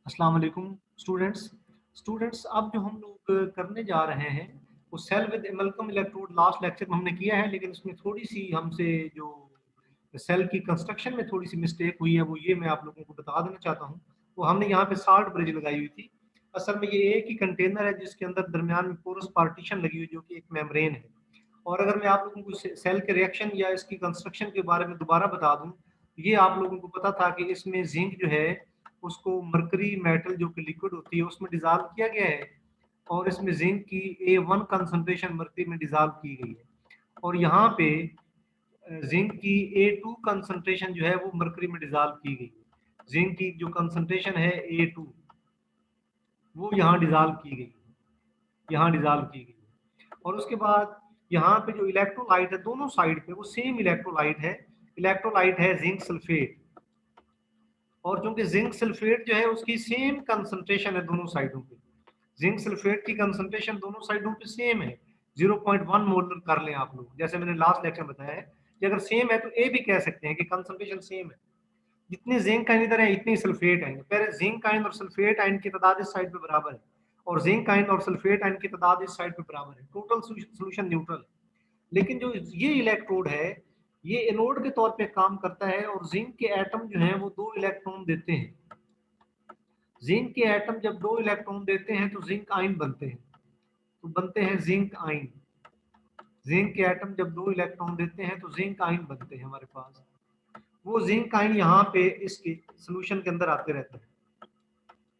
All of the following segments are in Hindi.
अस्सलाम वालेकुम स्टूडेंट्स अब जो हम लोग करने जा रहे हैं वो cell with amalgam electrode last lecture में हमने किया है, लेकिन उसमें थोड़ी सी हमसे जो सेल की कंस्ट्रक्शन में थोड़ी सी मिस्टेक हुई है वो ये मैं आप लोगों को बता देना चाहता हूँ। वो हमने यहाँ पे साल्ट ब्रिज लगाई हुई थी। असल में ये एक ही कंटेनर है जिसके अंदर दरमियान में पोरस पार्टीशन लगी हुई जो कि एक मेम्ब्रेन है। और अगर मैं आप लोगों को सेल के रिएक्शन या इसकी कंस्ट्रक्शन के बारे में दोबारा बता दूं, ये आप लोगों को पता था कि इसमें जिंक जो है उसको मरकरी मेटल जो कि लिक्विड होती है उसमें डिजॉल्व किया गया है, और इसमें जिंक की A1 कंसंट्रेशन मरकरी में डिजॉल्व की गई है। और यहाँ पे जिंक की A2 कंसंट्रेशन जो है वो मरकरी में डिजॉल्व की गई है। जिंक की जो कंसंट्रेशन है A2 वो यहाँ डिजॉल्व की गई है, यहाँ डिजॉल्व की गई है। और उसके बाद यहाँ पे जो इलेक्ट्रोलाइट है दोनों साइड पे वो सेम इलेक्ट्रोलाइट है जिंक सल्फेट। और चूंकि जिंक सल्फेट जो है उसकी सेम कंसंट्रेशन है दोनों साइडों पे, जिंक सल्फेट की कंसंट्रेशन दोनों साइडों पे सेम है, 0.1 मोलर कर लें आप लोग, जैसे मैंने लास्ट लेक्चर बताया है कि अगर सेम है तो ए भी कह सकते हैं कि कंसंट्रेशन सेम है। जितने जिंक आयन इधर है इतने सल्फेट आयन, पहले जिंक आयन और सल्फेट आयन की तादाद इस साइड पे बराबर है और जिंक आयन और सल्फेट आयन की तादाद इस साइड पे बराबर है, टोटल सोल्यूशन न्यूट्रल है। लेकिन जो ये इलेक्ट्रोड है ये एनोड के तौर पे काम करता है और जिंक के एटम जो है वो 2 इलेक्ट्रॉन देते हैं। जिंक के एटम जब 2 इलेक्ट्रॉन देते हैं तो जिंक आयन बनते हैं, तो बनते हैं जिंक आयन। जिंक के एटम जब 2 इलेक्ट्रॉन देते हैं तो जिंक आयन बनते हैं हमारे पास। वो जिंक आयन यहाँ पे इसके सोल्यूशन के अंदर आते रहते हैं,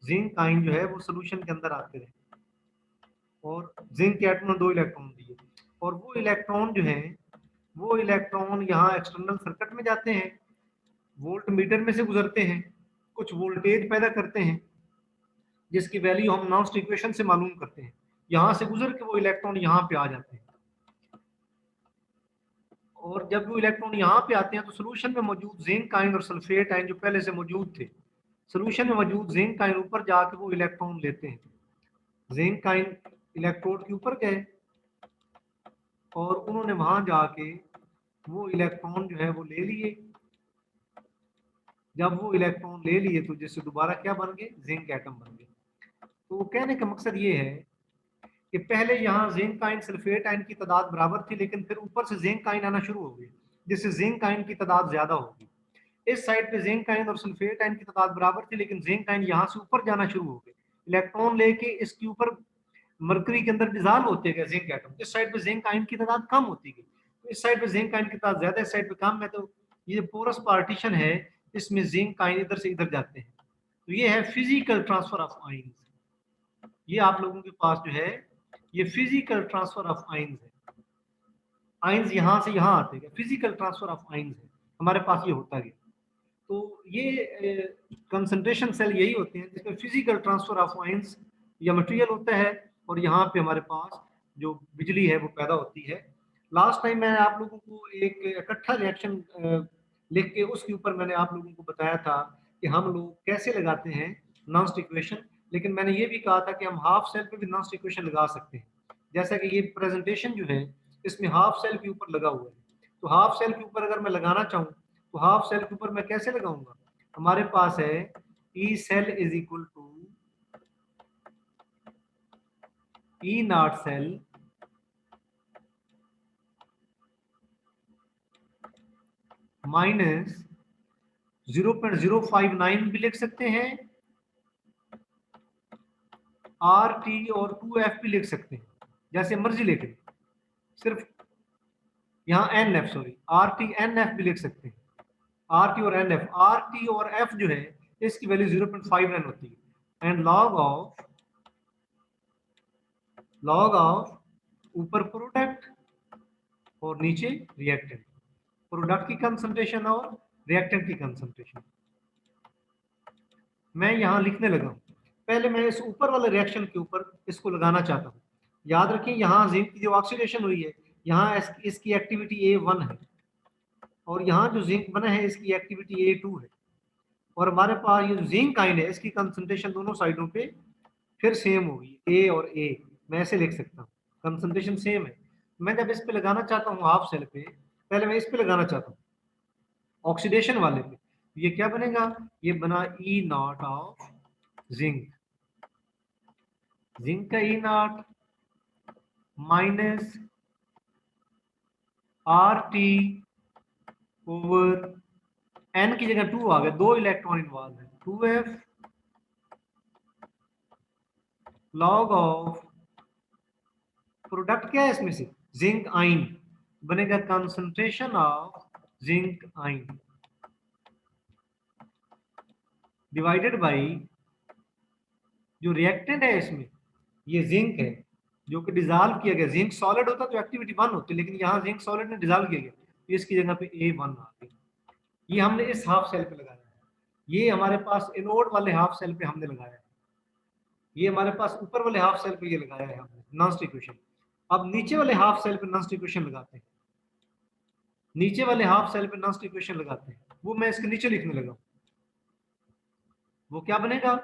जिंक आयन जो है वो सोल्यूशन के अंदर आते रहते हैं और जिंक के एटम में 2 इलेक्ट्रॉन दिए। और वो इलेक्ट्रॉन जो है वो इलेक्ट्रॉन यहाँ एक्सटर्नल सर्किट में जाते हैं, वोल्ट मीटर में से गुजरते हैं, कुछ वोल्टेज पैदा करते हैं जिसकी वैल्यू हम नॉस्ट इक्वेशन से मालूम करते हैं। यहाँ से गुजर के वो इलेक्ट्रॉन यहाँ पे आ जाते हैं और जब वो इलेक्ट्रॉन यहाँ पे आते हैं तो सोल्यूशन में मौजूद जिंक आयन और सल्फेट आयन जो पहले से मौजूद थे, सोल्यूशन में मौजूद जिंक आयन ऊपर जाके वो इलेक्ट्रॉन लेते हैं। जिंक आयन इलेक्ट्रोड के ऊपर गए और उन्होंने वहां जाके वो इलेक्ट्रॉन जो है वो ले लिए। जब वो इलेक्ट्रॉन ले लिए तो जैसे दोबारा क्या बन गए, जिंक एटम बन गए। तो कहने का मकसद ये है कि पहले यहाँ जिंक आयन सल्फेट आयन की तादाद बराबर थी, लेकिन फिर ऊपर से जिंक आयन आना शुरू हो गए जिससे जिंक आयन की तादाद ज्यादा होगी। इस साइड पे जिंक आयन और सल्फेट आयन की तादाद बराबर थी, लेकिन जिंक आयन यहाँ से ऊपर जाना शुरू हो गए, इलेक्ट्रॉन लेके इसके ऊपर मरकरी के अंदर डिजॉल्व होते गए जिंक एटम। इस साइड पे जिंक आयन की तादाद कम होती गई, तो इस साइड पे जिंक आयन की तादाद ज्यादा, इस साइड पे कम है। तो ये पोरस पार्टीशन है, इसमें जिंक आयन इधर से इधर जाते हैं। तो ये है फिजिकल ट्रांसफर ऑफ आयंस। ये आप लोगों के पास जो है ये फिजिकल ट्रांसफर ऑफ आयंस है। आयंस यहाँ से यहाँ आते गए, फिजिकल ट्रांसफर ऑफ आयंस है हमारे पास, ये होता गया। तो ये कंसंट्रेशन सेल यही होते हैं जिसमें फिजिकल ट्रांसफर ऑफ आयंस या मटेरियल होता है और यहाँ पे हमारे पास जो बिजली है वो पैदा होती है। लास्ट टाइम मैंने आप लोगों को एक इकट्ठा रिएक्शन लिख के उसके ऊपर मैंने आप लोगों को बताया था कि हम लोग कैसे लगाते हैं नॉस्ट इक्वेशन, लेकिन मैंने ये भी कहा था कि हम हाफ सेल पे भी नॉस्ट इक्वेशन लगा सकते हैं। जैसा कि ये प्रेजेंटेशन जो है इसमें हाफ सेल के ऊपर लगा हुआ है, तो हाफ सेल के ऊपर अगर मैं लगाना चाहूँ तो हाफ सेल के ऊपर मैं कैसे लगाऊंगा, हमारे पास है E cell is equal to E not cell minus 0.059 भी लिख सकते हैं, आर टी और 2F भी लिख सकते हैं, जैसे मर्जी लिख लें। सिर्फ यहाँ N F, sorry R T N F भी लिख सकते हैं, आर टी और एन एफ। आर टी और एफ जो है इसकी वैल्यू 0.59 होती है एंड लॉग ऑफ ऊपर प्रोडक्ट और नीचे रिएक्टेंट, प्रोडक्ट की कंसंट्रेशन और रिएक्टेंट की कंसंट्रेशन। मैं यहाँ लिखने लगा हूँ, पहले मैं इस ऊपर वाले रिएक्शन के ऊपर इसको लगाना चाहता हूँ। याद रखिए यहाँ जिंक की जो ऑक्सीडेशन हुई है यहाँ इसकी एक्टिविटी A1 है और यहाँ जो जिंक बना है इसकी एक्टिविटी A2 है। और हमारे पास ये जिंक आयन है इसकी कंसंट्रेशन दोनों साइडों पे फिर सेम होगी, ए और ए। मैं ऐसे लिख सकता हूँ, कंसंट्रेशन सेम है। मैं जब इस पे लगाना चाहता हूँ हाफ सेल पे, पहले मैं इस पे लगाना चाहता हूँ ऑक्सीडेशन वाले पे, ये क्या बनेगा, ये बना E naught of zinc, zinc का E naught minus R T over N की जगह 2 आ गया, 2 इलेक्ट्रॉन इन्वॉल्व है, 2f लॉग ऑफ प्रोडक्ट क्या है इसमें से, जिंक आइन, बनेगा कंसंट्रेशन ऑफ जिंक आइन डिवाइडेड बाई जो रिएक्टेंट है इसमें, ये जिंक है जो कि डिजॉल्व किया गया, जिंक सॉलिड होता तो एक्टिविटी 1 होती, लेकिन यहाँ जिंक सॉलिड ने डिजॉल्व किया गया तो इसकी जगह पे A1 आ गया। ये हमने इस हाफ सेल पे लगाया है, ये हमारे पास एनोड वाले हाफ सेल पे हमने लगाया है, ये हमारे पास ऊपर वाले हाफ सेल पे ये लगाया है हमने नॉन स्टिक्वेशन। अब नीचे वाले हाफ सेल पे नॉन स्टिक्वेशन लगाते हैं, नीचे वाले हाफ सेल पे नॉन स्टिक्वेशन लगाते हैं, वो मैं इसके नीचे लिखने लगा, वो क्या बनेगा,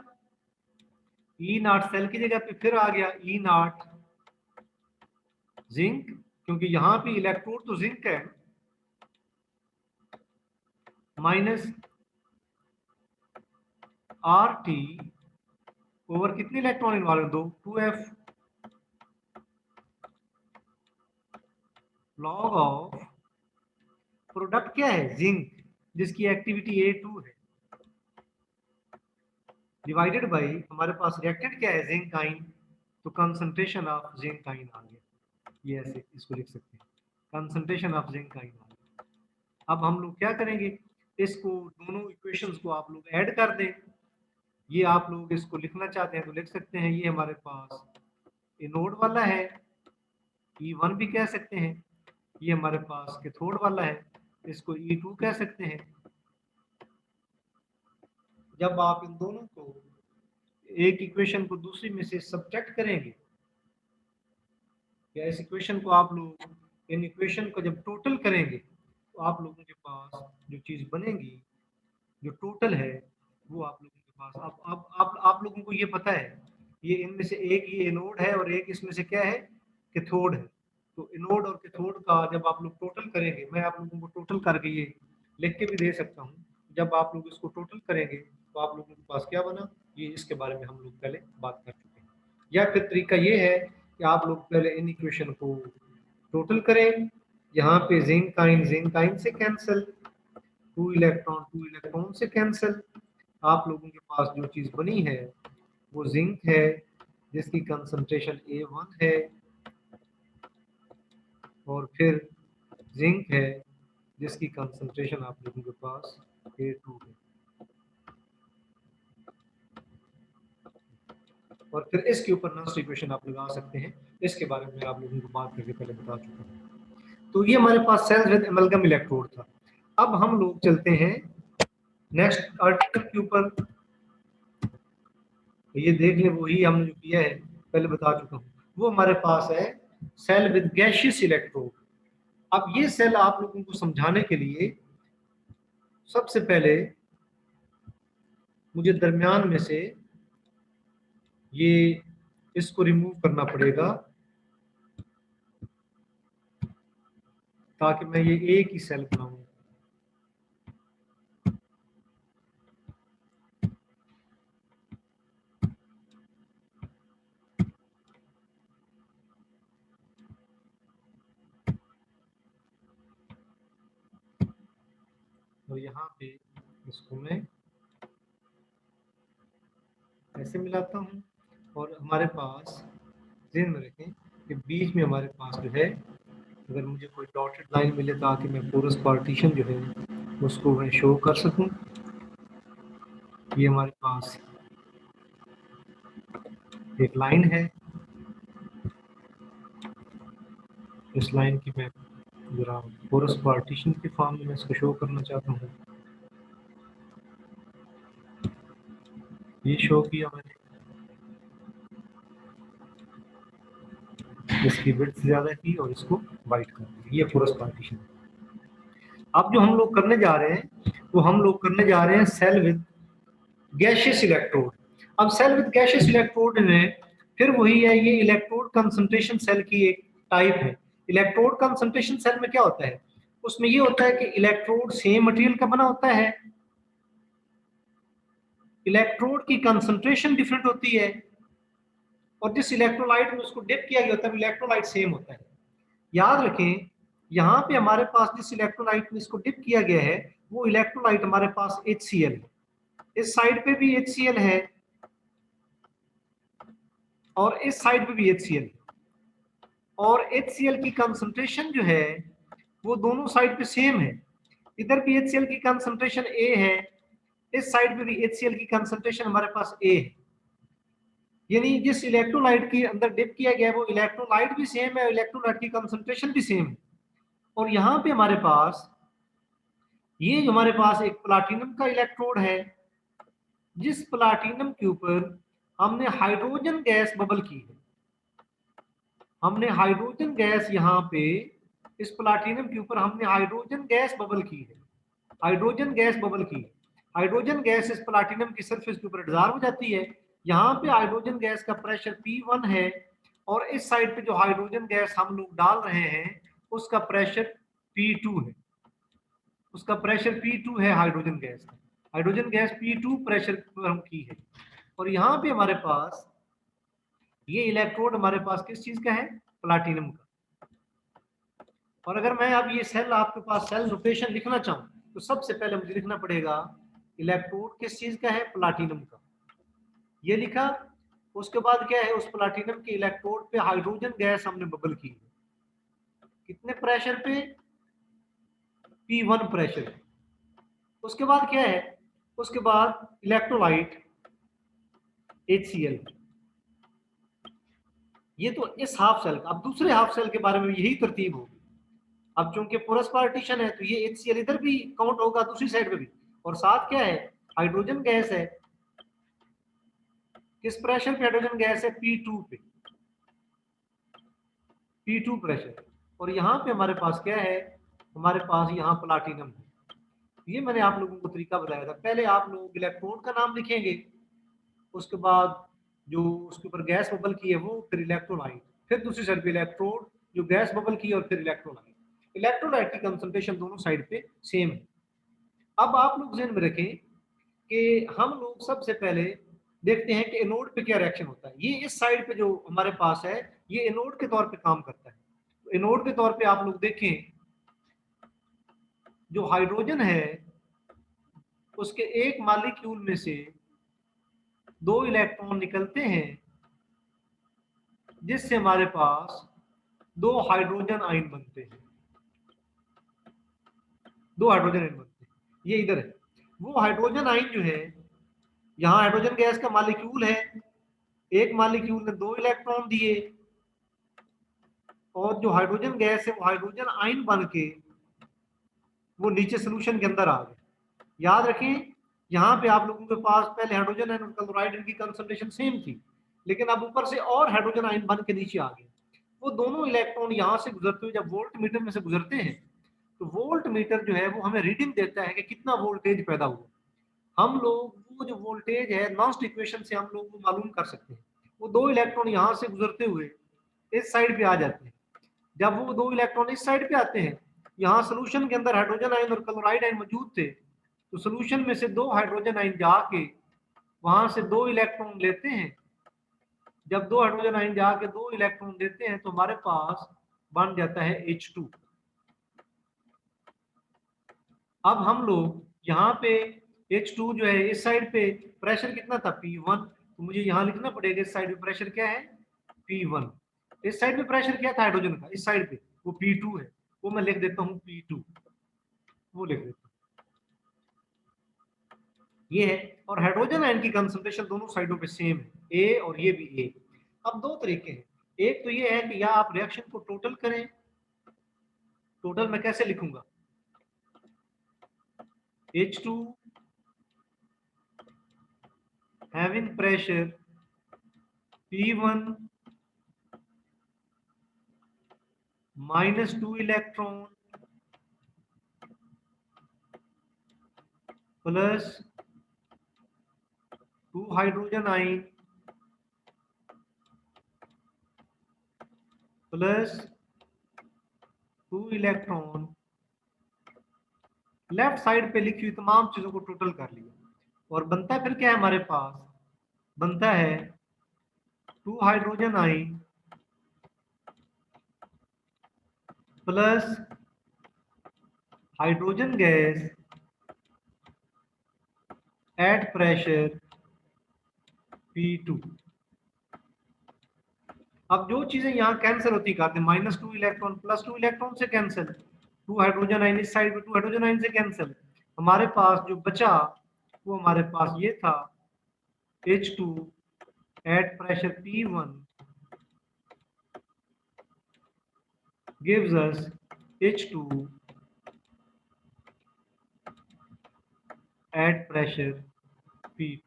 ई नॉट सेल की जगह पे फिर आ गया ई नॉट जिंक, क्योंकि यहां पे इलेक्ट्रोड तो जिंक है, माइनस आर टी ओवर कितने electron involve, 2, 2f log of product क्या है, जिंक, जिसकी एक्टिविटी A2 है, डिवाइडेड बाई हमारे पास रिएक्टेंट क्या है, जिंक आइन, तो कंसंट्रेशन ऑफ जिंक आइन आ गया, ये ऐसे इसको लिख सकते हैं, कंसंट्रेशन ऑफ जिंक आइन आ गया। अब हम लोग क्या करेंगे, इसको दोनों इक्वेशंस को आप लोग ऐड कर दें, ये आप लोग इसको लिखना चाहते हैं तो लिख सकते हैं, ये हमारे पास एनोड वाला है, E1 भी कह सकते हैं, ये हमारे पास कैथोड वाला है, इसको E2 कह सकते हैं। जब आप इन दोनों को एक इक्वेशन को दूसरी में से सब्ट्रैक्ट करेंगे, या इस इक्वेशन को आप लोग इन इक्वेशन को जब टोटल करेंगे तो आप लोगों के पास जो चीज बनेगी, जो टोटल है, वो आप लोगों के पास, आप लोगों को ये पता है, ये इनमें से एक ये एनोड है और एक इसमें से क्या है, कैथोड है, तो एनोड और कैथोड का जब आप लोग टोटल करेंगे, मैं आप लोगों को टोटल करके ये लिख के भी दे सकता हूँ, जब आप लोग इसको टोटल करेंगे तो आप लोगों के पास क्या बना, ये इसके बारे में हम लोग पहले बात कर चुके हैं। या फिर तरीका ये है कि आप लोग पहले इन इक्वेशन को टोटल करें, यहाँ पे जिंक आइन से कैंसिल, 2 इलेक्ट्रॉन से कैंसिल, आप लोगों के पास जो चीज बनी है वो जिंक है जिसकी कंसंट्रेशन A1 है, और फिर जिंक है जिसकी कंसंट्रेशन आप लोगों के पास A2 है, और फिर इसके ऊपर नॉन इक्वेशन आप लगा सकते हैं, इसके बारे में आप लोगों को बात करके पहले बता चुका हूं। तो ये हमारे पास सेल्स विद एमलगम इलेक्ट्रोड था। अब हम लोग चलते हैं नेक्स्ट आर्टिकल के ऊपर, ये देख ले, वही हमने जो किया है पहले बता चुका हूँ, वो हमारे पास है सेल विद गैसियस इलेक्ट्रोड। अब ये सेल आप लोगों को समझाने के लिए सबसे पहले मुझे दरमियान में से ये इसको रिमूव करना पड़ेगा, ताकि मैं ये एक ही सेल बनाऊं। और यहाँ पे इसको मैं ऐसे मिलाता हूँ, और हमारे पास ध्यान में रखें कि बीच में हमारे पास जो है, अगर मुझे कोई डॉटेड लाइन मिले ताकि मैं पोरस पार्टीशन जो है उसको मैं शो कर सकूं। ये हमारे पास एक लाइन है, इस लाइन की मैं जरा पोरस पार्टीशन के फॉर्म में मैं इसको शो करना चाहता हूँ। ये शो किया मैंने, इसकी विड्थ ज्यादा की और इसको वाइट कर दिया, ये पोरस पार्टीशन। अब जो हम लोग करने जा रहे हैं वो हम लोग करने जा रहे हैं सेल विद गैसियस इलेक्ट्रोड। अब सेल विद गैसियस इलेक्ट्रोड में फिर वही है, ये इलेक्ट्रोड कंसंट्रेशन सेल की एक टाइप है। इलेक्ट्रोड कंसंट्रेशन सेल में क्या होता है, उसमें ये होता है कि इलेक्ट्रोड सेम मटेरियल का बना होता है, इलेक्ट्रोड की कंसंट्रेशन डिफरेंट होती है, और जिस इलेक्ट्रोलाइट में उसको डिप किया गया होता है इलेक्ट्रोलाइट सेम होता है। याद रखें, यहाँ पे हमारे पास जिस इलेक्ट्रोलाइट में इसको डिप किया गया है वो इलेक्ट्रोलाइट हमारे पास HCl है, इस साइड पे भी HCl है और इस साइड पे भी HCl है, और HCl की कंसंट्रेशन जो है वो दोनों साइड पे सेम है। इधर भी HCl की कंसंट्रेशन A है, इस साइड पे भी HCl की कंसंट्रेशन हमारे पास A है। यानी जिस इलेक्ट्रोलाइट के अंदर डिप किया गया है वो इलेक्ट्रोलाइट भी सेम है, इलेक्ट्रोलाइट की कंसंट्रेशन भी सेम है। और यहाँ पे हमारे पास ये जो हमारे पास एक प्लाटिनम का इलेक्ट्रोड है, जिस प्लाटिनम के ऊपर हमने हाइड्रोजन गैस बबल की है, हमने हाइड्रोजन गैस यहाँ पे इस प्लाटिनम के ऊपर हमने हाइड्रोजन गैस बबल की है, हाइड्रोजन गैस बबल की है। हाइड्रोजन गैस इस प्लाटिनम की सरफेस के ऊपर डिसॉल्व हो जाती है। यहाँ पे हाइड्रोजन गैस का प्रेशर P1 है, और इस साइड पे जो हाइड्रोजन गैस हम लोग डाल रहे हैं उसका प्रेशर P2 है, उसका प्रेशर P2 है हाइड्रोजन गैस का। हाइड्रोजन गैस P2 प्रेशर पर की है। और यहाँ पे हमारे पास ये इलेक्ट्रोड हमारे पास किस चीज का है, प्लाटिनम का। और अगर मैं अब ये सेल आपके पास सेल रोटेशन लिखना चाहूँ तो सबसे पहले मुझे लिखना पड़ेगा इलेक्ट्रोड किस चीज का है, प्लाटिनम का। ये लिखा। उसके बाद क्या है, उस प्लाटिनम के इलेक्ट्रोड पे हाइड्रोजन गैस हमने बबल की है, कितने प्रेशर पे, P1 प्रेशर। उसके बाद क्या है, उसके बाद इलेक्ट्रोलाइट HCl। ये तो इस हाफ सेल का। अब दूसरे हाफ सेल के बारे में यही तरतीब होगी। अब चूंकि पोरस पार्टीशन है तो ये HCl इधर भी काउंट होगा, दूसरी साइड पे भी। और साथ क्या है, हाइड्रोजन गैस है, किस प्रेशर पे हाइड्रोजन गैस है, P2 पे, P2 प्रेशर। और यहाँ पे हमारे पास क्या है, हमारे पास यहाँ प्लाटिनम है। ये मैंने आप लोगों को तरीका बताया था। पहले आप लोग इलेक्ट्रोड का नाम लिखेंगे, उसके बाद जो उसके ऊपर गैस बबल की है वो, फिर इलेक्ट्रोलाइट, फिर दूसरी साइड पे इलेक्ट्रोड जो गैस बबल की है, और फिर इलेक्ट्रोलाइट। इलेक्ट्रोलाइट की कंसंट्रेशन दोनों साइड पे सेम है। अब आप लोग ध्यान में रखें कि हम लोग सबसे पहले देखते हैं कि एनोड पे क्या रिएक्शन होता है। ये इस साइड पे जो हमारे पास है ये एनोड के तौर पे काम करता है। तो एनोड के तौर पे आप लोग देखें, जो हाइड्रोजन है उसके एक मॉलिक्यूल में से दो इलेक्ट्रॉन निकलते हैं, जिससे हमारे पास दो हाइड्रोजन आयन बनते हैं, दो हाइड्रोजन आयन बनते हैं। ये इधर है, वो हाइड्रोजन आयन जो है, यहाँ हाइड्रोजन गैस का मॉलिक्यूल है, एक मॉलिक्यूल ने दो इलेक्ट्रॉन दिए, और जो हाइड्रोजन गैस है वो हाइड्रोजन आयन बन के वो नीचे सोल्यूशन के अंदर आ गए। याद रखें, यहाँ पे आप लोगों के पास पहले हाइड्रोजन आयन और क्लोराइड की कंसंट्रेशन सेम थी, लेकिन अब ऊपर से और हाइड्रोजन आयन बन के नीचे आ गए। वो दोनों इलेक्ट्रॉन यहाँ से गुजरते हुए जब वोल्ट मीटर में से गुजरते हैं तो वोल्ट मीटर जो है वो हमें रीडिंग देता है कि कितना वोल्टेज पैदा हुआ। हम लोग वो जो वोल्टेज है नॉस्ट इक्वेशन से हम लोग वो मालूम कर सकते हैं। वो दो इलेक्ट्रॉन यहाँ से गुजरते हुए इस साइड पे आ जाते हैं। जब वो दो इलेक्ट्रॉन इस साइड पे आते हैं, यहाँ सोल्यूशन के अंदर हाइड्रोजन आयन और क्लोराइड आयन मौजूद थे, तो सोल्यूशन में से दो हाइड्रोजन आयन जाके वहां से दो इलेक्ट्रॉन लेते हैं। जब दो हाइड्रोजन आयन जाके दो इलेक्ट्रॉन देते हैं तो हमारे पास बन जाता है H2। अब हम लोग यहाँ पे H2 जो है इस साइड पे प्रेशर कितना था, P1। तो मुझे यहाँ लिखना पड़ेगा इस साइड पे प्रेशर क्या है, P1। इस साइड पे प्रेशर क्या था हाइड्रोजन का, इस साइड पे वो P2 है, वो मैं लिख देता हूँ P2, वो लिख देता हूँ, ये है। और हाइड्रोजन आयन की कंसंट्रेशन दोनों साइडों पे सेम है, ए और ये भी ए। अब दो तरीके हैं, एक तो ये है कि या आप रिएक्शन को टोटल करें। टोटल मैं कैसे लिखूंगा, H2 having pressure P1 minus 2 electron plus 2 hydrogen ion plus 2 electron. Left side पे लिखी हुई तमाम चीजों को टोटल कर लिया। और बनता है फिर क्या है हमारे पास, बनता है 2 हाइड्रोजन आइन plus hydrogen gas at pressure P2। अब जो चीजें यहाँ कैंसिल होती करते हैं, -2 इलेक्ट्रॉन +2 इलेक्ट्रॉन से कैंसिल, 2 हाइड्रोजन आइन इस साइड में 2 हाइड्रोजन आइन से कैंसिल, हमारे पास जो बचा वो हमारे पास ये था H2 at pressure P1 gives us H2 at pressure P2।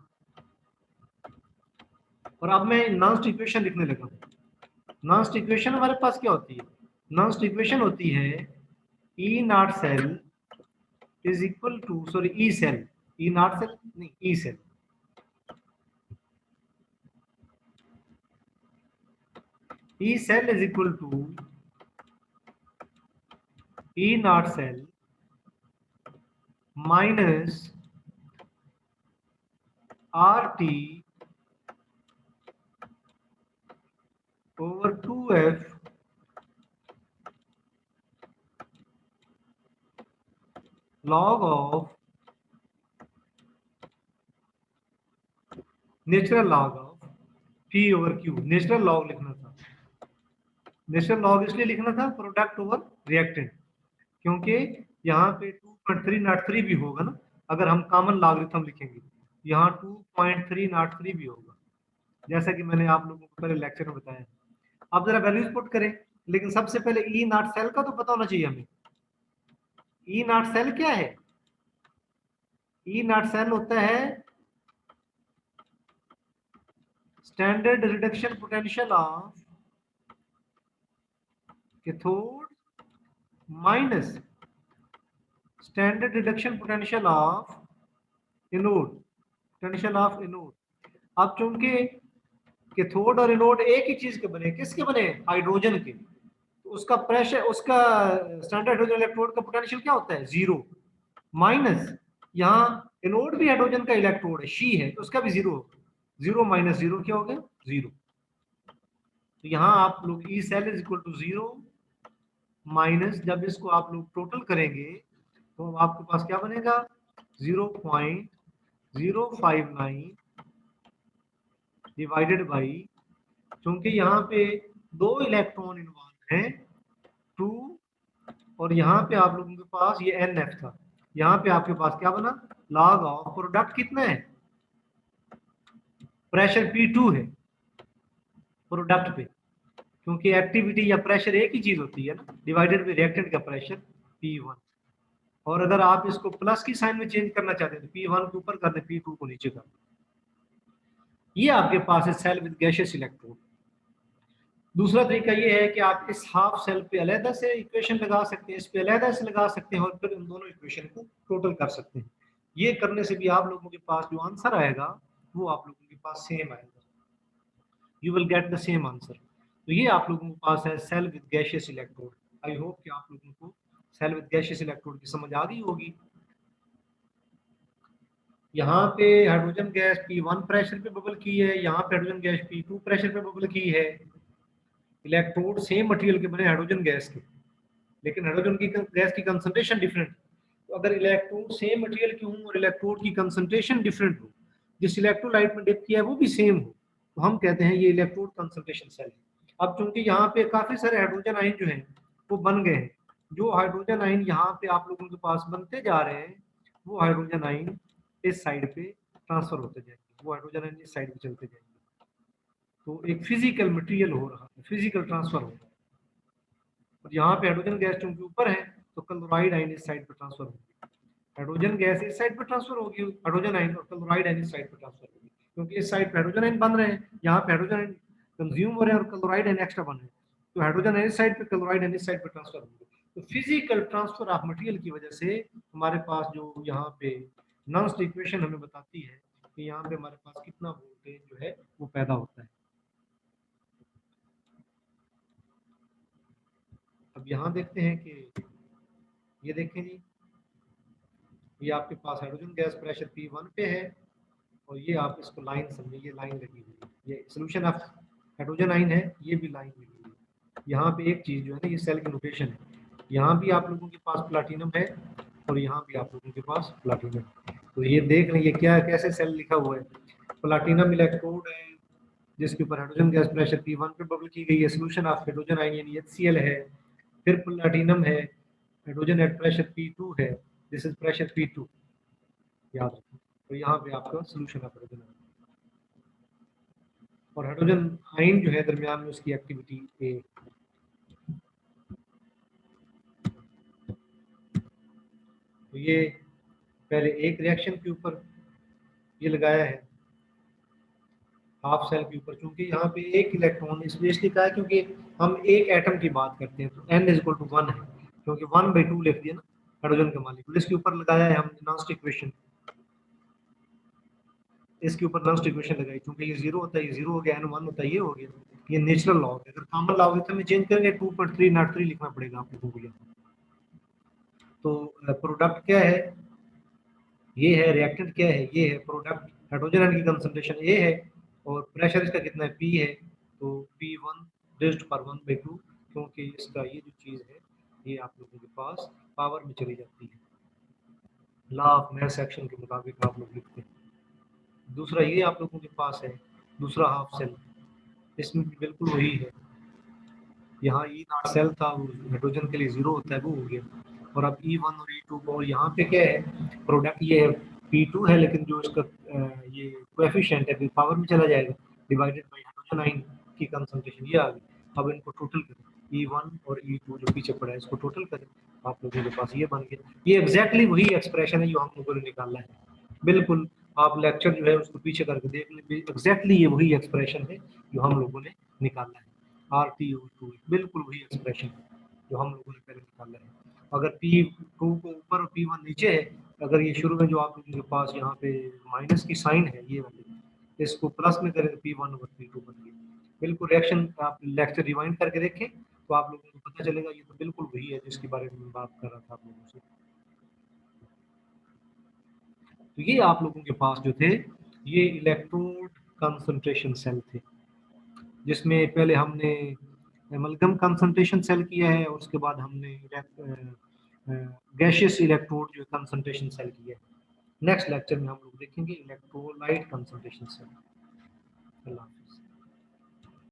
और अब मैं नॉन्स्ट इक्वेशन लिखने लगा। नॉन्स्ट इक्वेशन हमारे पास क्या होती है, नॉन्स्ट इक्वेशन होती है E naught cell is equal to, sorry E cell, E not cell नहीं E cell, E cell is equal to E not cell minus RT over 2F log of natural log of P over Q। Natural log लिखना था, नेचुरल लॉग इसलिए लिखना था प्रोडक्ट ओवर रिएक्टेंट, क्योंकि यहाँ पे 2.303 भी होगा ना, अगर हम कॉमन लॉगरिथम लिखेंगे यहाँ 2.303 भी होगा, जैसा कि मैंने आप लोगों को पहले लेक्चर में बताया। अब जरा वैल्यूज पुट करें, लेकिन सबसे पहले ई नॉट सेल का तो पता होना चाहिए हमें। ई नॉट सेल क्या है, ई नॉट सेल होता है standard reduction potential of cathode minus standard reduction potential of anode, potential of anode. अब चूंकि कैथोड और एनोड एक ही चीज के बने, किसके बने, हाइड्रोजन के, तो उसका प्रेशर, उसका स्टैंडर्ड हाइड्रोजन इलेक्ट्रोड का पोटेंशियल क्या होता है, 0, माइनस यहाँ एनोड भी हाइड्रोजन का इलेक्ट्रोड है, शी है, तो उसका भी 0 होगा, 0 माइनस 0 क्या हो गया, 0। तो यहाँ आप लोग E cell is equal to 0 minus, जब इसको आप लोग टोटल करेंगे तो आपके पास क्या बनेगा, 0.059 डिवाइडेड बाई, क्योंकि यहाँ पे 2 इलेक्ट्रॉन इन्वॉल्व हैं 2, और यहाँ पे आप लोगों के पास ये NF था, यहाँ पे आपके पास क्या बना, लॉग ऑफ प्रोडक्ट कितना है, प्रेशर P2 है प्रोडक्ट पे, क्योंकि एक्टिविटी या प्रेशर एक ही चीज होती है ना, डिवाइडेड बाई रिएक्टेंट का प्रेशर P1। और अगर आप इसको प्लस की साइन में चेंज करना चाहते हैं तो P1 को ऊपर कर दें, P2 को नीचे कर दें। ये आपके पास है सेल विद गैसियस इलेक्ट्रोड। दूसरा तरीका ये है कि आप इस हाफ सेल पे अलहदा से इक्वेशन लगा सकते हैं, इस पे अलहदा से लगा सकते हैं, और फिर इन दोनों इक्वेशन को टोटल कर सकते हैं। ये करने से भी आप लोगों के पास जो आंसर आएगा वो आप लोगों के पास सेम आएगा, you will get the same answer. तो ये आप लोगों के पास है cell with gaseous electrode. I hope कि आप लोगों को सेल विद गैसियस इलेक्ट्रोड की समझ आ गई होगी। यहाँ पे हाइड्रोजन गैस P1 प्रेशर पे बबल की है, यहाँ पे हाइड्रोजन गैस P2 प्रेशर पे बबल की है। इलेक्ट्रोड सेम मटेरियल के बने हाइड्रोजन गैस के, लेकिन हाइड्रोजन की गैस की कंसंट्रेशन डिफरेंट। तो अगर इलेक्ट्रोड सेम मटेरियल की हो और इलेक्ट्रोड की कंसंट्रेशन डिफरेंट हो, जिस इलेक्ट्रोलाइट में डिप किया है वो भी सेम हो, तो हम कहते हैं ये इलेक्ट्रोड कंसंट्रेशन सेल है। अब चूंकि यहाँ पे काफी सारे हाइड्रोजन आयन जो हैं वो बन गए हैं, जो हाइड्रोजन आयन यहाँ पे आप लोगों के पास बनते जा रहे हैं वो हाइड्रोजन आयन इस साइड पे ट्रांसफर होते जाएंगे, वो हाइड्रोजन आयन इस साइड पे चलते जाएंगे। तो एक फिजिकल मटेरियल हो रहा है, फिजिकल ट्रांसफर हो रहा है। और यहाँ पे हाइड्रोजन गैस चूंकि ऊपर है तो क्लोराइड आयन इस साइड पे ट्रांसफर होगी, हाइड्रोजन गैस इस साइड पे ट्रांसफर होगी हाइड्रोजन आयन, और क्लोराइड आयन इस साइड पे ट्रांसफर होगी, क्योंकि इस साइड पे हाइड्रोजन आयन बन रहे हैं, यहाँ पे हाइड्रोजन आयन कंज्यूम हो रहे हैं और क्लोराइड आयन एक्स्ट्रा बन रहे हैं, तो हाइड्रोजन आयन इस साइड पे, क्लोराइड आयन इस साइड पे ट्रांसफर होंगे। तो फिजिकल ट्रांसफर ऑफ मटेरियल की वजह से हमारे पास जो यहाँ पे नॉन्स्ट इक्वेशन हमें बताती है कि यहाँ पे हमारे पास कितना वोल्टेज जो है वो पैदा होता है। अब यहाँ देखते हैं कि ये देखें जी, ये आपके पास हाइड्रोजन गैस प्रेशर P1 पे है और ये आप इसको लाइन समझिए, ये लाइन लगी हुई है, ये सोल्यूशन ऑफ हाइड्रोजन आयन है, ये भी लाइन लगी हुई है। यहाँ पे एक चीज जो है ना, ये सेल की लोकेशन है, यहाँ भी आप लोगों के पास प्लाटिनम है और यहाँ भी आप लोगों के पास प्लाटिनम। तो ये देख रहे हैं ये क्या, कैसे सेल लिखा हुआ है, प्लाटिनम इलेक्ट्रोड है जिसके ऊपर हाइड्रोजन गैस प्रेशर P1 पे बबल की गई है, सोल्यूशन ऑफ हाइड्रोजन आयन यानी HCl है। फिर प्लाटिनम है, हाइड्रोजन एट प्रेशर P2 है, दिस इज प्रेशर P2, याद रखो। तो यहाँ पे आपका सोल्यूशन ऑफ हाइड्रोजन और हाइड्रोजन आयन जो है दरमियान में उसकी एक्टिविटी ए। तो ये पहले एक रिएक्शन के ऊपर ये लगाया है हाफ सेल के ऊपर, क्योंकि यहाँ पे एक इलेक्ट्रॉन इसलिए कहा है क्योंकि हम एक एटम की बात करते हैं, तो n इज इक्वल टू 1 है, क्योंकि 1/2 लिख दिया ना हाइड्रोजन का मॉलिक्यूल। इसके ऊपर लगाया है हमने नॉन्स्ट इक्वेशन, इसके ऊपर नॉन्स्ट इक्वेशन लगाई, क्योंकि ये 0 होता है, ये 0 हो गया, n 1 होता है, ये हो गया। ये नेचुरल लॉ है, अगर कॉमन लॉ होता है में चेंज करेंगे 2.3 नॉट 3 लिखना पड़ेगा आप लोगों को। तो प्रोडक्ट क्या है, ये है, रिएक्टेंट क्या है, ये है प्रोडक्ट। हाइड्रोजन आयन की कंसंट्रेशन ए है और प्रेशर इसका कितना है, पी है। तो P1 रेज्ड पावर 1/2, क्योंकि इसका ये जो चीज़ है ये आप लोगों के पास पावर में चली जाती है, लॉ ऑफ मास एक्शन के मुताबिक आप लोग लिखते हैं। दूसरा ये आप लोगों के पास है दूसरा हाफ सेल, इसमें भी बिल्कुल वही है, यहाँ ई नॉट सेल था, वो हाइड्रोजन के लिए 0 होता है, वो हो गया। और अब E1 और E2 को, और यहाँ पे क्या है, प्रोडक्ट ये है P2 है, लेकिन जो इसका ये कोएफिशिएंट है पावर में चला जाएगा, डिवाइडेड बाय हाइड्रोजन आयन की कंसंट्रेशन, ये आ गई। अब इनको टोटल करें, E1 और E2 जो पीछे पड़ा है इसको टोटल करें, आप लोगों के पास ये बन गया। ये एग्जैक्टली वही एक्सप्रेशन है जो हम लोगों ने निकाला है, बिल्कुल। आप लेक्चर जो है उसको पीछे करके देख लें, एग्जैक्टली ये वही एक्सप्रेशन है जो हम लोगों ने निकाला है। RTO2 बिल्कुल वही एक्सप्रेशन जो हम लोगों ने पहले निकाला है। अगर P2 को ऊपर और P1 नीचे है, अगर ये शुरू में जो आप लोगों के पास यहाँ पे माइनस की साइन है ये वाली, इसको प्लस में करें तो P1 और P2 बन गया। बिल्कुल रिएक्शन आप लेक्चर रिवाइंड करके देखें तो आप लोगों को पता चलेगा, ये तो बिल्कुल वही है जिसके बारे में मैं बात कर रहा था आप लोगों से। तो ये आप लोगों के पास जो थे ये इलेक्ट्रोड कंसंट्रेशन सेल थे, जिसमें पहले हमने एमलगम कंसंट्रेशन सेल किया है और उसके बाद हमने गैशियस इलेक्ट्रोड जो कंसंट्रेशन सेल किया है। नेक्स्ट लेक्चर में हम लोग देखेंगे इलेक्ट्रोलाइट कंसंट्रेशन सेल। अल्लाह।